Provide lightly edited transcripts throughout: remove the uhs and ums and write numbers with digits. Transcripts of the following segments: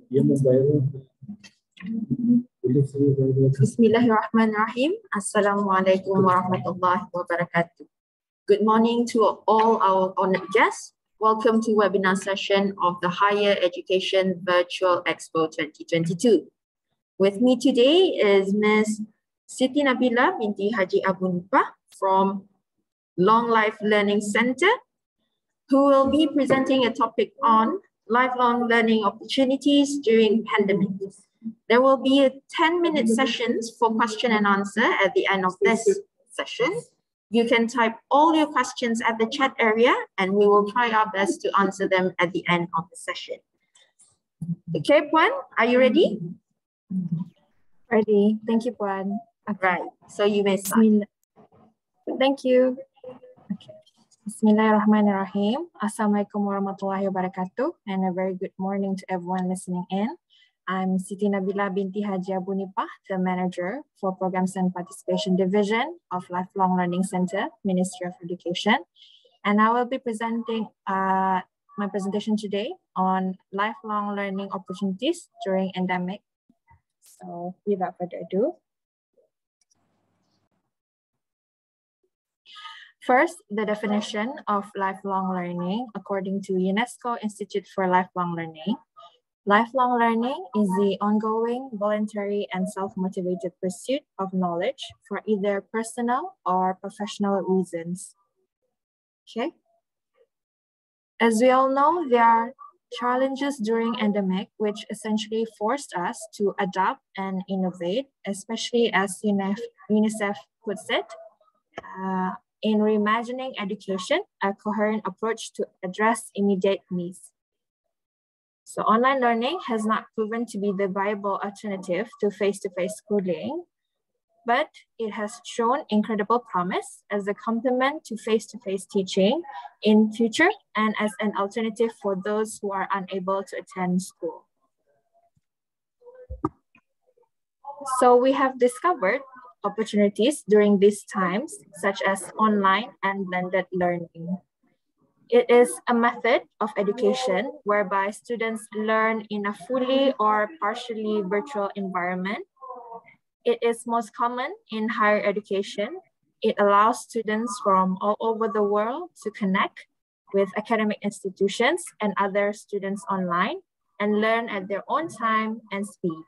Bismillahirrahmanirrahim. Assalamualaikum warahmatullahi wabarakatuh. Good morning to all our honored guests. Welcome to webinar session of the Higher Education Virtual Expo 2022. With me today is Ms. Siti Nabilah Binti Haji Nipah from Long Life Learning Center, who will be presenting a topic on lifelong learning opportunities during pandemic. There will be a 10-minute sessions for question and answer at the end of this session. You can type all your questions at the chat area and we will try our best to answer them at the end of the session. Okay, Puan, are you ready? Ready. Thank you, Puan. Right, so you may start. Thank you. Okay. Bismillahirrahmanirrahim. Assalamualaikum warahmatullahi wabarakatuh, and a very good morning to everyone listening in. I'm Siti Nabilah Binti Haji Nipah, the Manager for Programs and Participation Division of Lifelong Learning Center, Ministry of Education. And I will be presenting my presentation today on lifelong learning opportunities during endemic. So without further ado. First, the definition of lifelong learning according to UNESCO Institute for Lifelong Learning. Lifelong learning is the ongoing, voluntary, and self-motivated pursuit of knowledge for either personal or professional reasons. Okay. As we all know, there are challenges during endemic which essentially forced us to adapt and innovate, especially as UNICEF puts it, in reimagining education, a coherent approach to address immediate needs. So online learning has not proven to be the viable alternative to face-to-face schooling, but it has shown incredible promise as a complement to face-to-face teaching in future and as an alternative for those who are unable to attend school. So we have discovered opportunities during these times, such as online and blended learning. It is a method of education whereby students learn in a fully or partially virtual environment. It is most common in higher education. It allows students from all over the world to connect with academic institutions and other students online and learn at their own time and speed.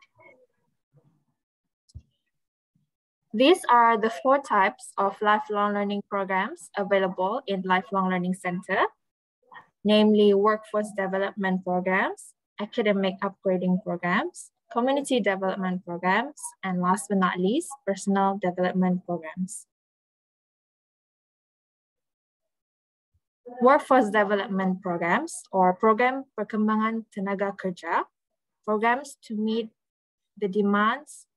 These are the 4 types of lifelong learning programs available in Lifelong Learning Center, namely workforce development programs, academic upgrading programs, community development programs, and last but not least, personal development programs. Workforce development programs, or program perkembangan tenaga kerja, programs to meet the demands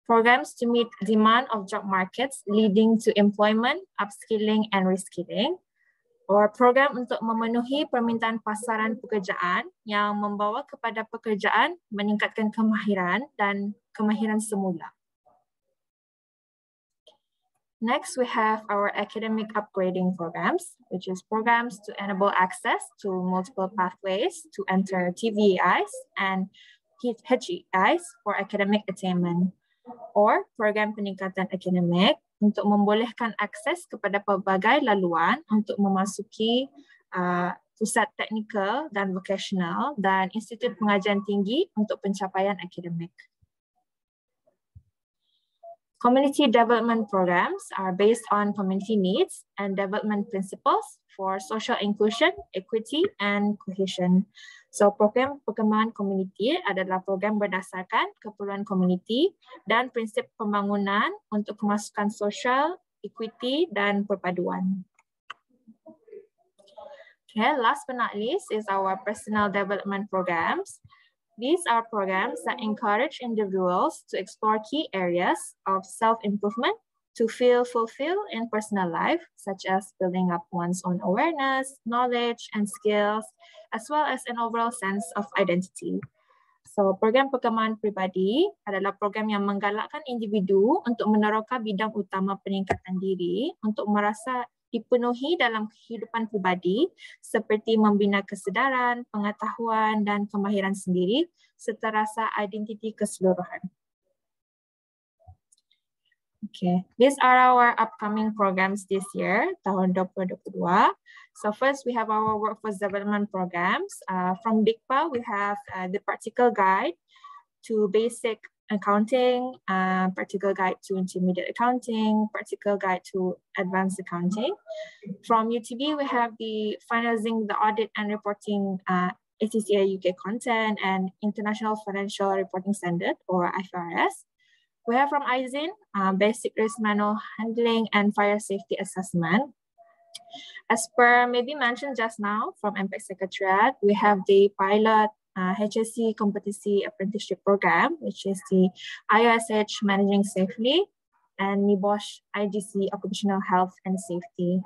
programs to meet demand of job markets leading to employment, upskilling, and reskilling, or program untuk memenuhi permintaan pasaran pekerjaan yang membawa kepada pekerjaan meningkatkan kemahiran dan kemahiran semula. Next, we have our academic upgrading programs, which is programs to enable access to multiple pathways to enter TVEIs and HEIs for academic attainment, or program peningkatan akademik untuk membolehkan akses kepada pelbagai laluan untuk memasuki pusat teknikal dan vocational dan institut pengajian tinggi untuk pencapaian akademik. Community development programs are based on community needs and development principles for social inclusion, equity, and cohesion. So program perkembangan komuniti adalah program berdasarkan keperluan komuniti dan prinsip pembangunan untuk kemasukan sosial, equity, dan perpaduan. Okay, last but not least is our personal development programs. These are programs that encourage individuals to explore key areas of self-improvement to feel fulfilled in personal life, such as building up one's own awareness, knowledge, and skills, as well as an overall sense of identity. So, program perkembangan pribadi adalah program yang menggalakkan individu untuk meneroka bidang utama peningkatan diri untuk merasa dipenuhi dalam kehidupan pribadi seperti membina kesedaran, pengetahuan dan kemahiran sendiri serta rasa identiti keseluruhan. Okay, these are our upcoming programs this year, tahun 2022. So first we have our workforce development programs. From Nipah, we have the practical guide to basic accounting, practical guide to intermediate accounting, practical guide to advanced accounting. From UTB, we have the finalizing the audit and reporting ACCA UK content and International Financial Reporting Standard or IFRS. We have from IZIN, basic risk manual handling and fire safety assessment. As per maybe mentioned just now from MPEC Secretariat, we have the pilot HSC Competency Apprenticeship Program, which is the IOSH Managing Safely, and NIBOSH IGC Occupational Health and Safety.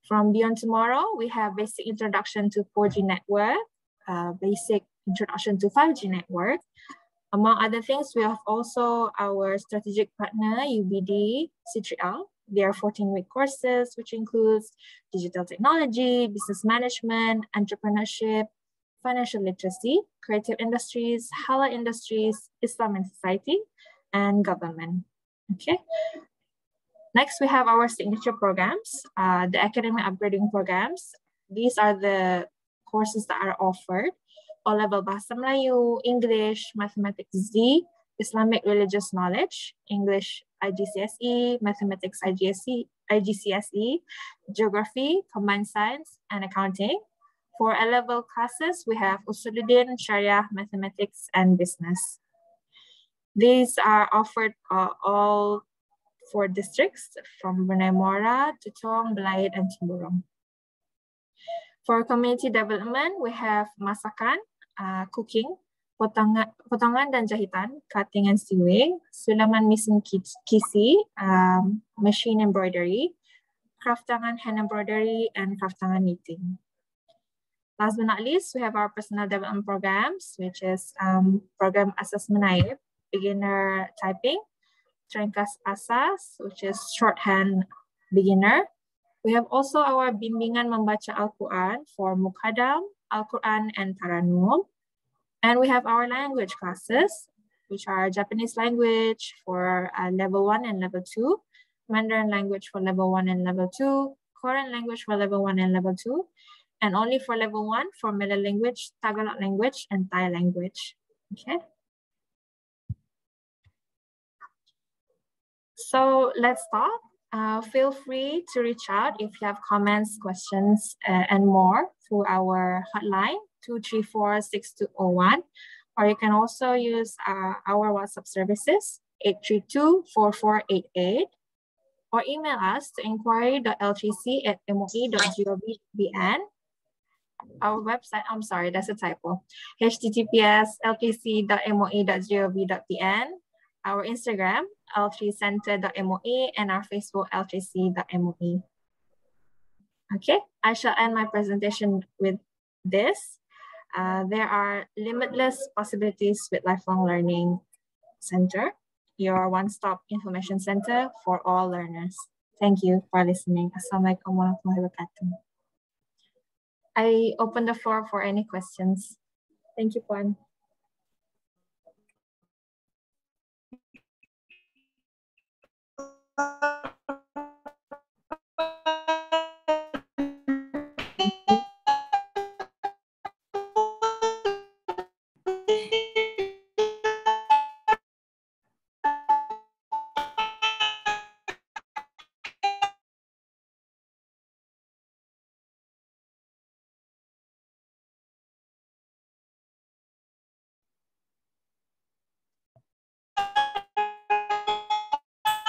From Beyond Tomorrow, we have basic introduction to 4G network, basic introduction to 5G network. Among other things, we have also our strategic partner, UBD, C3L. There are 14-week courses, which includes digital technology, business management, entrepreneurship, financial literacy, creative industries, halal industries, Islam and society, and government. Okay. Next, we have our signature programs, the academic upgrading programs. These are the courses that are offered. O-level Bahasa Melayu, English, Mathematics Z, Islamic Religious Knowledge, English IGCSE, Mathematics IGCSE, Geography, Combined Science, and Accounting. For A-level classes, we have Usuluddin, Sharia, Mathematics, and Business. These are offered all 4 districts from Brunei Muara, Tutong, Belait, and Timburong. For community development, we have Masakan, cooking, potongan dan jahitan, cutting and sewing, Sulaman Mesin Kisi, machine embroidery, craft tangan hand embroidery, and craft tangan knitting. Last but not least, we have our personal development programs, which is program Asas Menaib, beginner typing, Trengkas Asas, which is shorthand beginner. We have also our bimbingan membaca Al-Quran for Muqaddam, Al-Quran, and Taranum. And we have our language classes, which are Japanese language for level 1 and level 2, Mandarin language for level 1 and level 2, Korean language for level 1 and level 2, and only for level 1 for Malay language, Tagalog language, and Thai language. Okay. So let's start. Feel free to reach out if you have comments, questions, and more through our hotline 234-6201, or you can also use our WhatsApp services 832-4488, or email us to inquiry.ltc@moi.gov.bn. Our website, I'm sorry, that's a typo, https://ltc.moi.gov.bn. Our Instagram, l3center.moe, and our Facebook, l3c.moe. Okay, I shall end my presentation with this. There are limitless possibilities with Lifelong Learning Center, your one-stop information center for all learners. Thank you for listening. Assalamualaikum warahmatullahi wabarakatuh. I open the floor for any questions. Thank you, Puan.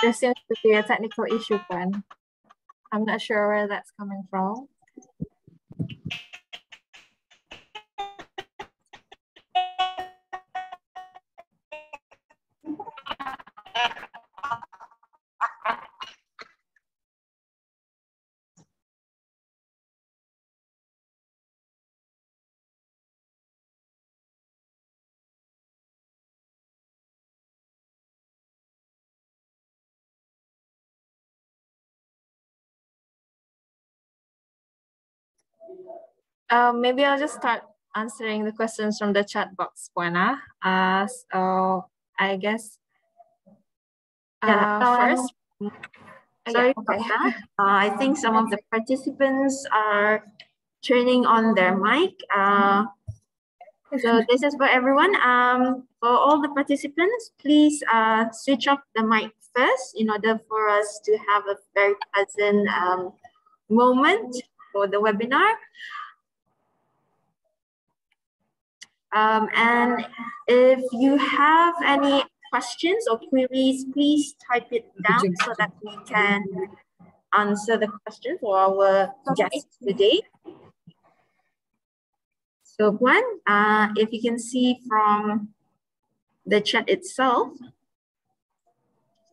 There seems to be a technical issue, Puan. I'm not sure where that's coming from. Maybe I'll just start answering the questions from the chat box, Puana. So I guess first. Sorry Yeah, about okay. that. I think some of the participants are turning on their mic. So this is for everyone. For all the participants, please switch off the mic first in order for us to have a very pleasant moment for the webinar. And if you have any questions or queries, please type it down so that we can answer the question for our guests today. So Puan, if you can see from the chat itself,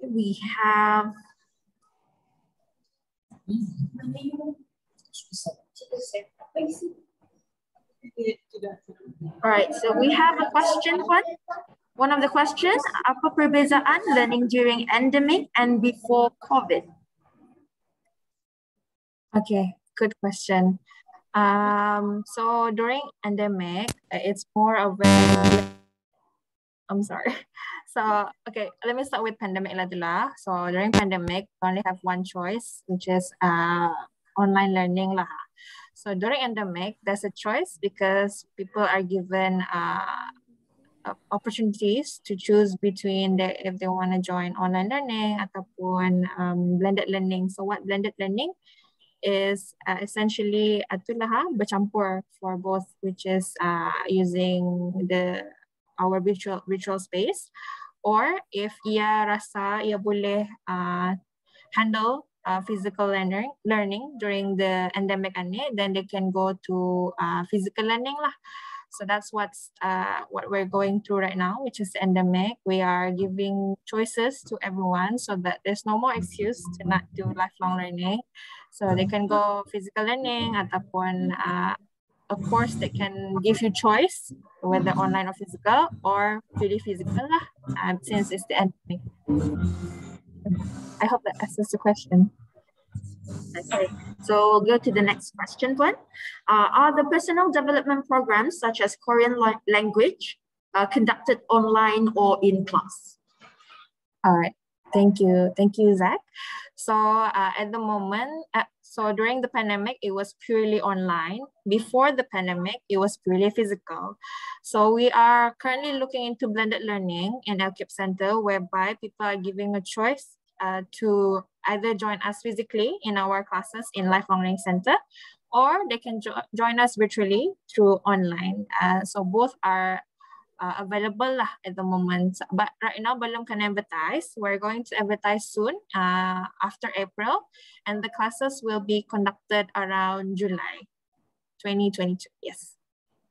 we have all right, so we have a question, Puan. One of the questions, apa perbezaan learning during endemic and before COVID? Okay, good question. So during endemic, it's more of a, I'm sorry. So, okay, let me start with pandemic lah. So during pandemic, we only have one choice, which is online learning lah. So during endemic, there's a choice because people are given opportunities to choose between if they want to join online learning ataupun blended learning. So what blended learning is essentially itulah bercampur for both, which is using our virtual space, or if ia rasa ia boleh handle physical learning during the endemic ani, then they can go to physical learning lah. So that's what we're going through right now, which is endemic. We are giving choices to everyone so that there's no more excuse to not do lifelong learning. So they can go physical learning ataupun of course they can give you choice whether online or physical, or purely physical lah, since it's the endemic. I hope that answers the question. Okay, so we'll go to the next question, Puan. Are the personal development programs such as Korean language conducted online or in class? All right, thank you, Zach. So at the moment, so during the pandemic, it was purely online. Before the pandemic, it was purely physical. So we are currently looking into blended learning in LKIP Center, whereby people are giving a choice to either join us physically in our classes in Lifelong Learning Center, or they can join us virtually through online. So both are available lah at the moment, but right now belum can advertise. We're going to advertise soon after April, and the classes will be conducted around July 2022. Yes.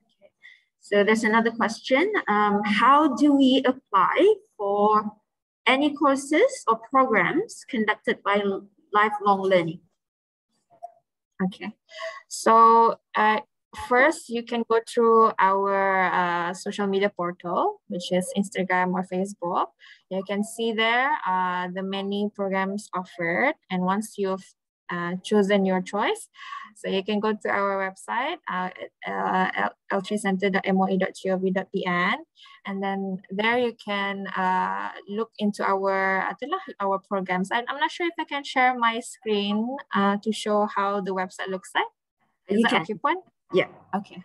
Okay. So there's another question. How do we apply for any courses or programs conducted by lifelong learning? Okay, so first, you can go through our social media portal, which is Instagram or Facebook. You can see there the many programs offered. And once you've chosen your choice, so you can go to our website, l3center.moe.gov.pn, and then there you can look into our programs. I'm not sure if I can share my screen to show how the website looks like. Is that okay, Puan? Yeah. Okay.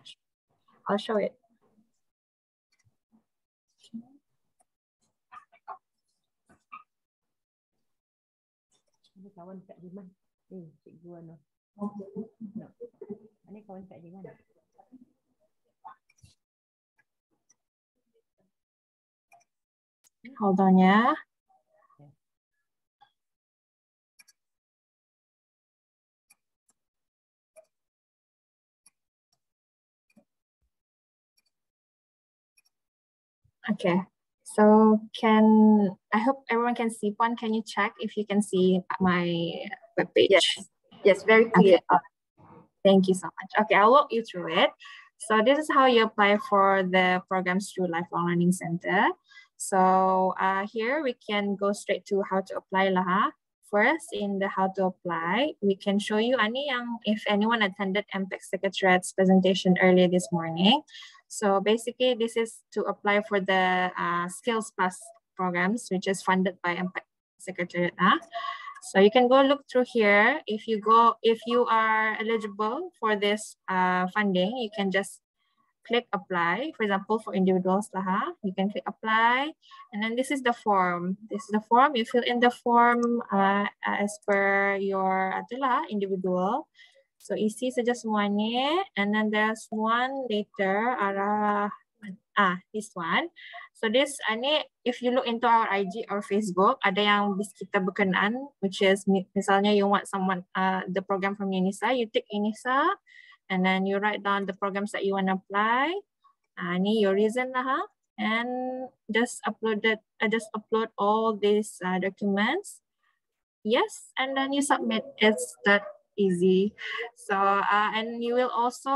I'll show it. Kawan kat di mana? Cikgu Ana. No. Ini kawan kat di mana? Hold on, yeah. Okay, so I hope everyone can see. Puan, can you check if you can see my webpage? Yes, very clear. Okay. Thank you so much. Okay, I'll walk you through it. So this is how you apply for the programs through Lifelong Learning Center. So here we can go straight to how to apply lah. first in the how to apply, we can show you ani yang if anyone attended MPEC Secretariat's presentation earlier this morning. So basically, this is to apply for the Skills Plus programs, which is funded by MPEC Secretariat. So you can go look through here. If you are eligible for this funding, you can just click apply. For example, for individuals, you can click apply, and then this is the form. This is the form. You fill in the form as per your individual. So isi saja semuanya, and then there's one later this one. So this if you look into our IG or Facebook, ada yang bis kita berkenaan, which is misalnya you want someone the program from UNISA, you tick UNISA. And then you write down the programs that you want to apply. Ini your reason and just upload all these documents. Yes, and then you submit. It's that easy. So and you will also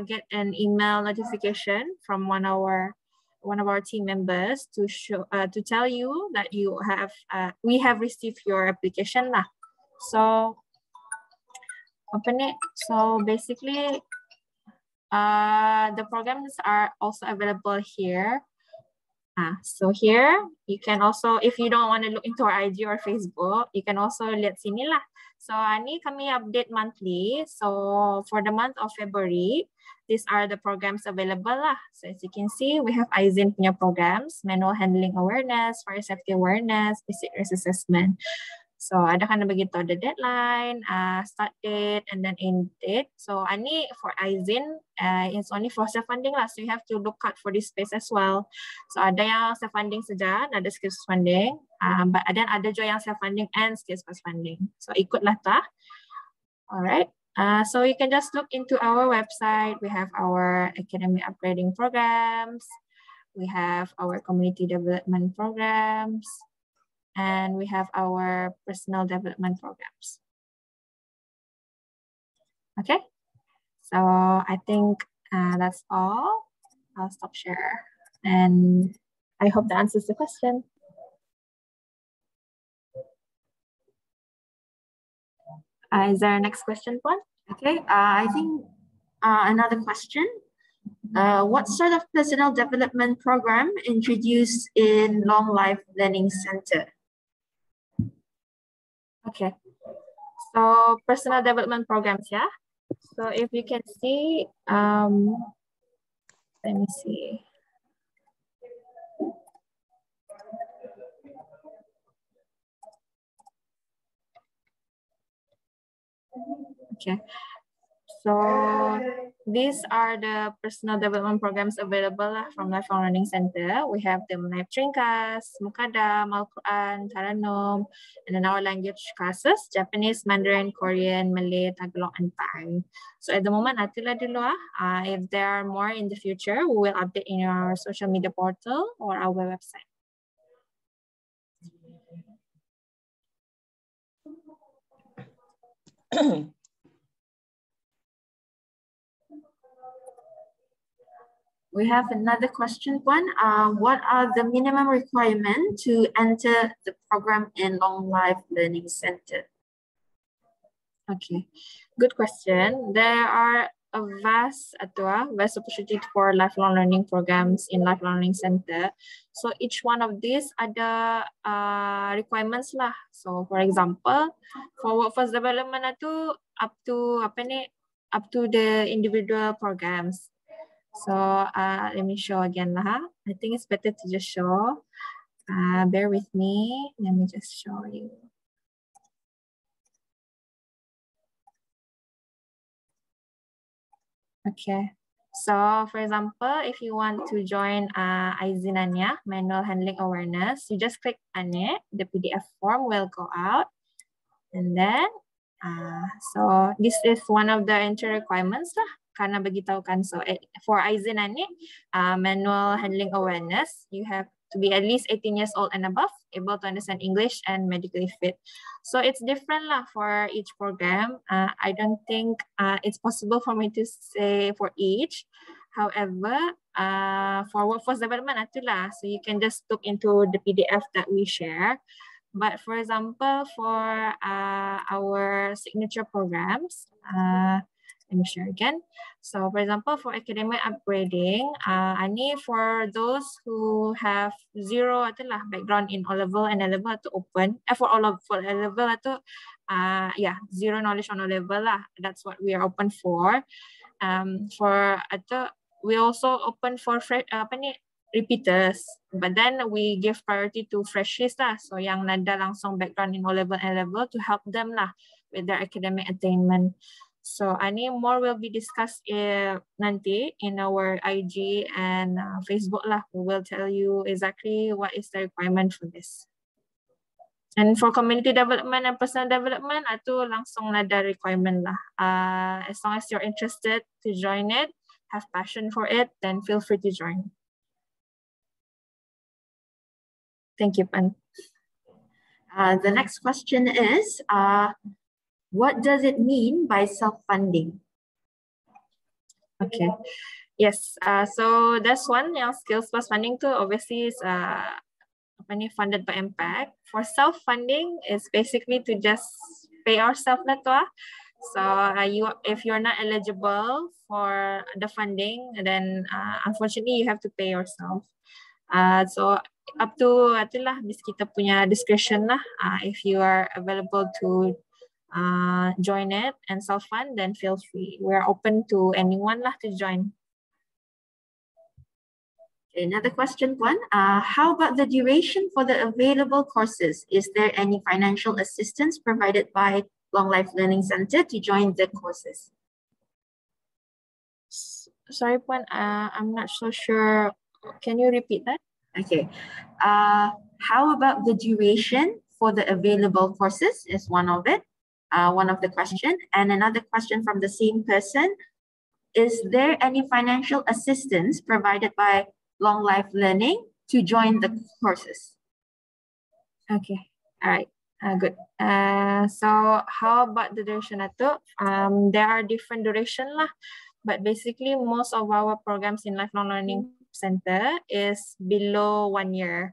get an email notification from one of our team members to tell you that we have received your application . So open it. So basically, the programs are also available here. So here, you can also, if you don't want to look into our IG or Facebook, you can also lihat sini lah. So ini kami update monthly. So for the month of February, these are the programs available lah. So as you can see, we have IZIN punya programs, manual handling awareness, fire safety awareness, basic risk assessment. So ada kan begitu, the deadline, start date, and then end date. So ini for IZIN, it's only for self-funding lah. So you have to look out for this space as well. So ada yang self-funding saja, ada skills funding, but ada juga yang self-funding and skills plus funding. So ikutlah tah. Alright. So you can just look into our website. We have our academic upgrading programs. We have our community development programs. And we have our personal development programs. Okay, so I think that's all. I'll stop share. And I hope that answers the question. Is there a next question, Puan? Okay, I think another question. What sort of personal development program introduced in Long Life Learning Center? Okay, so personal development programs, yeah. So if you can see, let me see. Okay, so these are the personal development programs available from Lifelong Learning Center. We have the Menaip Tringkas, Mukadam, Al-Quran, Taranum, and then our language classes, Japanese, Mandarin, Korean, Malay, Tagalog, and Thai. So at the moment, itulah dulu. If there are more in the future, we will update in our social media portal or our website. We have another question, Puan. What are the minimum requirements to enter the program in Long Life Learning Center? Okay, good question. There are a vast opportunity for lifelong learning programs in Lifelong Learning Center. So each one of these ada requirements lah. So for example, for workforce development itu up to the individual programs. So let me show again lah. I think it's better to just show. Bear with me. Let me just show you. Okay. So for example, if you want to join IZIN-nya, manual handling awareness, you just click on it. The PDF form will go out. And then, so this is one of the entry requirements lah. Karena beritahu kan, so for IZIN-nya, manual handling awareness, you have to be at least 18 years old and above, able to understand English and medically fit. So it's different lah for each program. I don't think it's possible for me to say for each. However, for workforce development, itulah. So you can just look into the PDF that we share. But for example, for our signature programs, let me share again. So for example, for academic upgrading, ini for those who have zero itulah background in O-level and A-level atau open. For O-level atau zero knowledge on O-level lah. That's what we are open for. We also open for repeaters, but then we give priority to freshies lah. So yang nada langsung background in O-level and A-level to help them lah with their academic attainment. So any more will be discussed nanti in our IG and Facebook lah. We will tell you exactly what is the requirement for this. And for community development and personal development, itu langsung nada requirement lah. As long as you're interested to join it, have passion for it, then feel free to join. Thank you, Pan. The next question is, what does it mean by self-funding? Okay. Yes. So that's one yang skills plus funding tu obviously is funded by Impact. For self-funding, it's basically to just pay ourselves lah tu. So if you're not eligible for the funding, then unfortunately you have to pay yourself. So up to itulah kita punya discretion lah. If you are available to join it and self-fund, then feel free. We're open to anyone lah to join. Another question, Puan. How about the duration for the available courses? Is there any financial assistance provided by Long Life Learning Center to join the courses? Sorry, Puan, I'm not so sure. Can you repeat that? Okay. How about the duration for the available courses is one of it, one of the question. And another question from the same person. Is there any financial assistance provided by Long Life Learning to join the courses? Okay, all right, good. So how about the duration itu? There are different duration lah, but basically most of our programs in Lifelong Learning Center is below 1 year.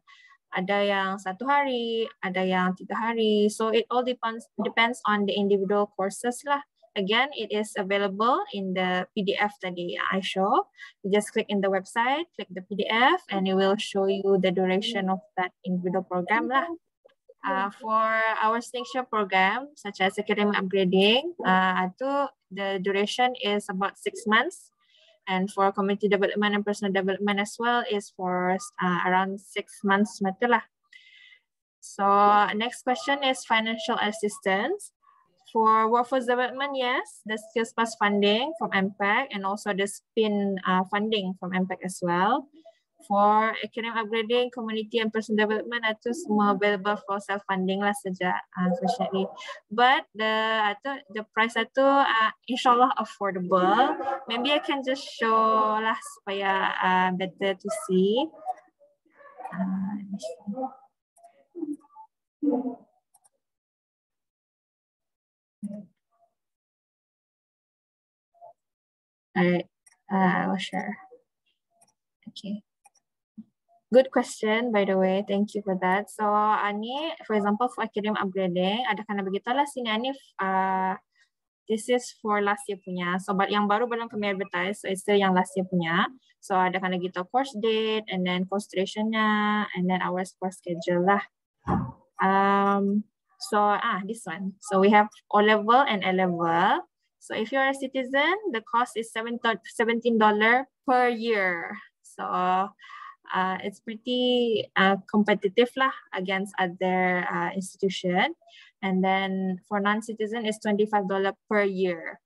Ada yang 1 hari, ada yang 3 hari. So it all depends on the individual courses lah. Again, it is available in the PDF tadi I show. You just click in the website, click the PDF, and it will show you the duration of that individual program lah. For our signature program, such as academic upgrading, the duration is about 6 months. And for community development and personal development as well is for around 6 months lah. So next question is financial assistance. For workforce development, yes, the skills plus funding from Impact and also the SPIN funding from Impact as well. For academic upgrading, community and personal development, itu semua available for self-funding lah saja, unfortunately. But the price itu inshallah affordable. Maybe I can just show lah supaya better to see. Alright, I'll share. Okay. Good question, by the way. Thank you for that. So, ani, for example, for academic upgrading, ada kena begitulah sini ani. This is for last year punya. So, but yang baru belum kami advertise, so it's still yang last year punya. So, ada kena gitu course date, and then course duration-nya, and then our course schedule lah. So, this one. So, we have O-level and A-level. So if you're a citizen, the cost is $17 per year. So it's pretty competitive lah against other institution. And then for non-citizen, it's $25 per year.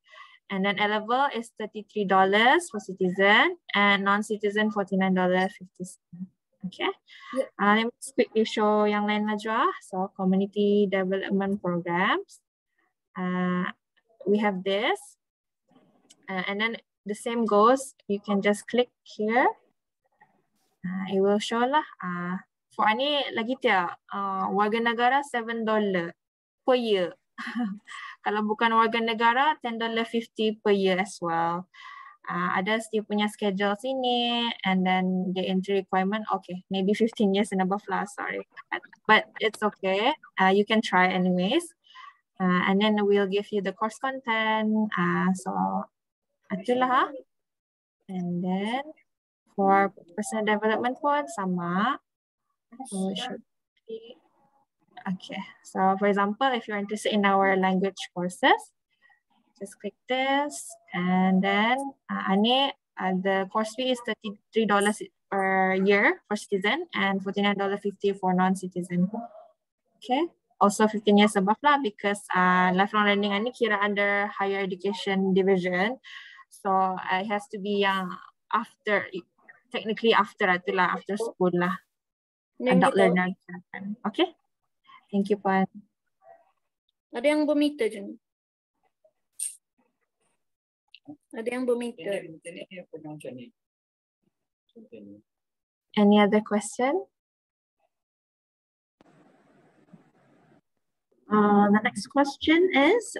And then A-level is $33 for citizen and non-citizen $49.50. Okay. Let me just quickly show yang lain aja. So community development programs. We have this, and then the same goes. You can just click here. It will show lah. For ini lagi tiap warga negara $7 per year. Kalau bukan warga negara $10.50 per year as well. Others dia punya schedule sini, and then the entry requirement, okay, maybe 15 years and above lah, sorry. But it's okay, you can try anyways. And then we'll give you the course content. So itulah. And then for personal development pun sama. So it should be, okay. So for example, if you're interested in our language courses, just click this, and then the course fee is $33 per year for citizen and $49.50 for non-citizen. Okay, also 15 years above lah, because lifelong learning ini kira under higher education division, so it has to be after, technically after itulah, after school lah, adult learner. Okay, thank you Puan. Ada yang bermeter je. Ada yang bermeter. Any other question? The next question is,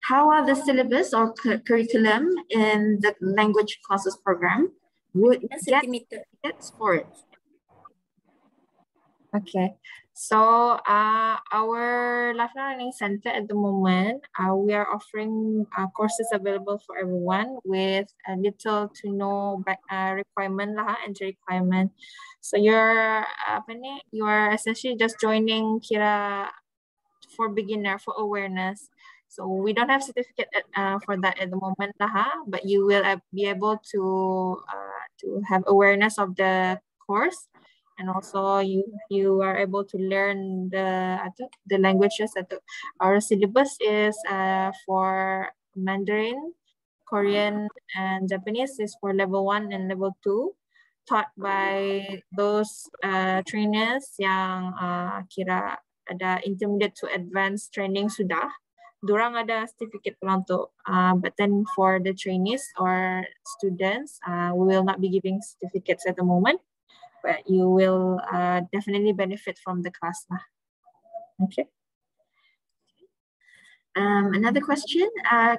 how are the syllabus or curriculum in the language classes program? Would get tickets for it? Okay, so our lifelong learning center at the moment, we are offering courses available for everyone with a little to no requirement lah, entry requirement. So you're essentially just joining kira for beginner, for awareness. So we don't have certificate for that at the moment lah, but you will be able to have awareness of the course. And also you are able to learn the languages. Our syllabus is for Mandarin, Korean, and Japanese is for level 1 and level 2, taught by those trainers yang kira ada intermediate to advanced training sudah. Dorang ada certificate pula untuk, but then for the trainees or students, we will not be giving certificates at the moment. But you will definitely benefit from the class. Okay. Another question,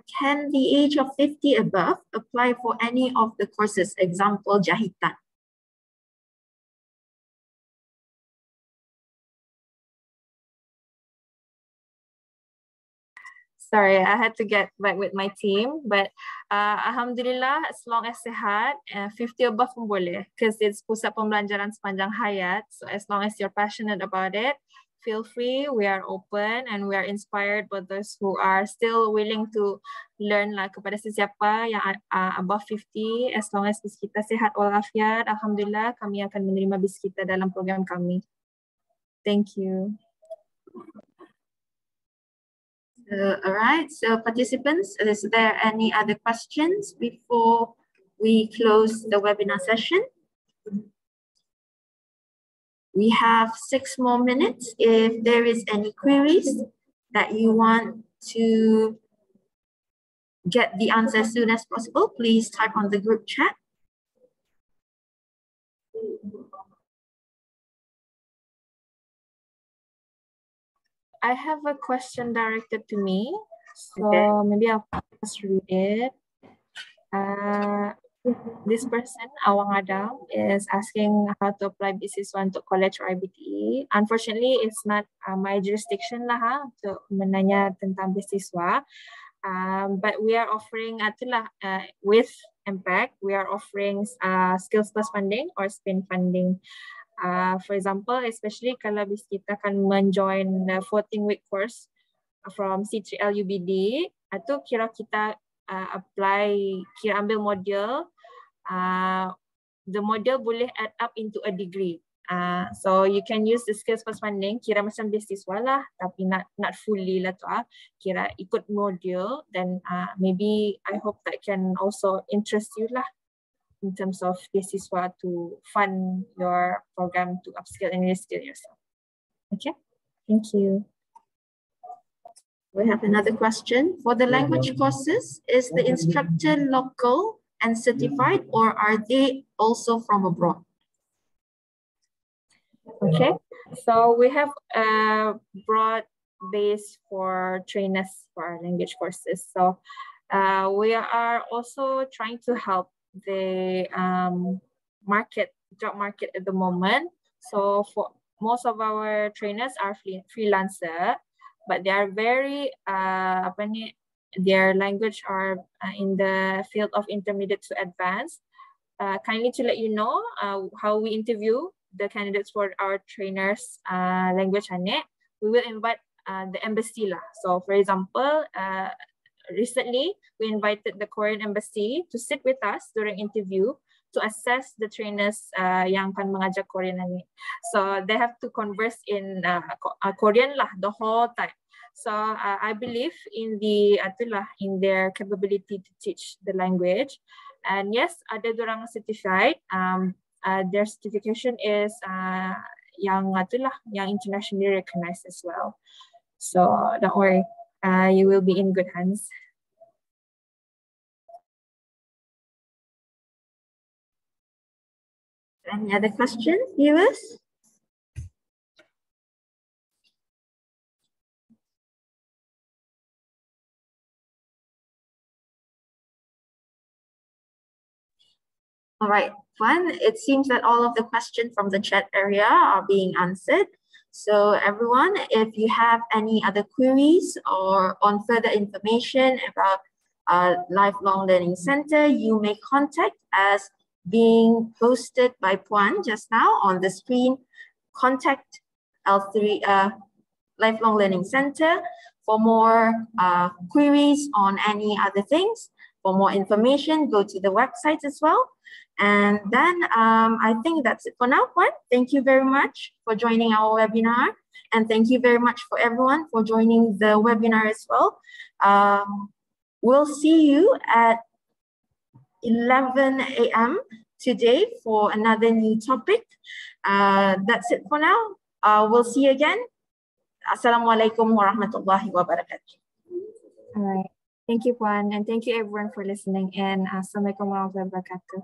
can the age of 50 above apply for any of the courses, example, jahitan? Sorry, I had to get back with my team, but Alhamdulillah, as long as sehat, 50 above pun boleh, because it's pusat pembelajaran sepanjang hayat. So as long as you're passionate about it, feel free. We are open and we are inspired by those who are still willing to learn lah, kepada sesiapa yang above 50. As long as bis kita sehat walafiat, Alhamdulillah, kami akan menerima bis kita dalam program kami. Thank you. All right, so participants, is there any other questions before we close the webinar session? We have 6 more minutes. If there is any queries that you want to get the answer as soon as possible, please type on the group chat. I have a question directed to me, so maybe I'll just read it. This person, Awang Adam, is asking how to apply beasiswa untuk college or IBTE. Unfortunately, it's not my jurisdiction lah untuk menanya tentang beasiswa. But we are offering with Impact, we are offering skills plus funding or spin funding. For example, especially kalau bis kita akan menjoin the 14-week course from Siti LUBD, itu kira kita apply, kira ambil module, the module boleh add up into a degree. So you can use the skills plus funding, kira macam beasiswa lah, tapi not fully lah tu, kira ikut module, then maybe I hope that can also interest you lah, in terms of beasiswa to fund your program to upskill and reskill yourself. Okay, thank you. We have another question. For the language courses, is the instructor local and certified, or are they also from abroad? Okay, so we have a broad base for trainers for our language courses. So We are also trying to help the job market at the moment. So for most of our trainers are freelancer, but they are very their language are in the field of intermediate to advanced. Kindly to let you know how we interview the candidates for our trainers language anet. We will invite the embassy lah. So for example, recently we invited the Korean embassy to sit with us during interview to assess the trainers yang akan mengajar Korean ni. So they have to converse in Korean lah the whole time. So I believe in their capability to teach the language. And yes, ada dorang certified. Their certification is yang internationally recognized as well. So don't worry, you will be in good hands. Any other questions, viewers? All right, fine. It seems that all of the questions from the chat area are being answered. So everyone, if you have any other queries or on further information about Lifelong Learning Center, you may contact us being posted by Puan just now on the screen. Contact L3 Lifelong Learning Center for more queries on any other things. For more information, go to the website as well. And then I think that's it for now, Puan. Thank you very much for joining our webinar. And thank you very much for everyone for joining the webinar as well. We'll see you at 11 a.m. today for another new topic. That's it for now. We'll see you again. Assalamualaikum warahmatullahi wabarakatuh. All right. Thank you, Puan. And thank you everyone for listening in. Assalamualaikum warahmatullahi wabarakatuh.